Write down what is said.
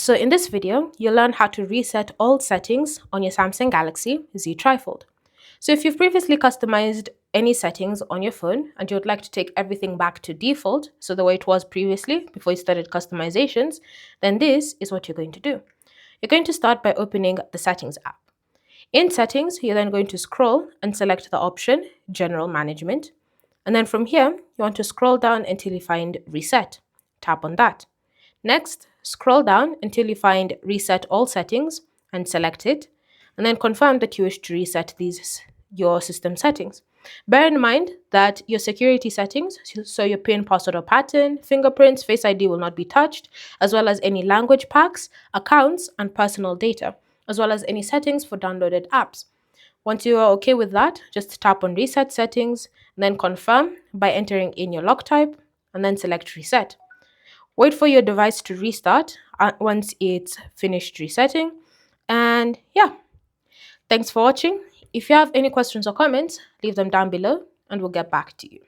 So in this video, you'll learn how to reset all settings on your Samsung Galaxy Z TriFold. So if you've previously customized any settings on your phone and you would like to take everything back to default, so the way it was previously before you started customizations, then this is what you're going to do. You're going to start by opening the Settings app. In Settings, you're then going to scroll and select the option General Management. And then from here, you want to scroll down until you find Reset. Tap on that. Next, scroll down until you find Reset All Settings and select it, and then confirm that you wish to reset your system settings. Bear in mind that your security settings, so your PIN, password or pattern, fingerprints, Face ID will not be touched, as well as any language packs, accounts, and personal data, as well as any settings for downloaded apps. Once you are okay with that, just tap on Reset Settings, and then confirm by entering in your lock type, and then select Reset. Wait for your device to restart once it's finished resetting. And yeah, thanks for watching. If you have any questions or comments, leave them down below and we'll get back to you.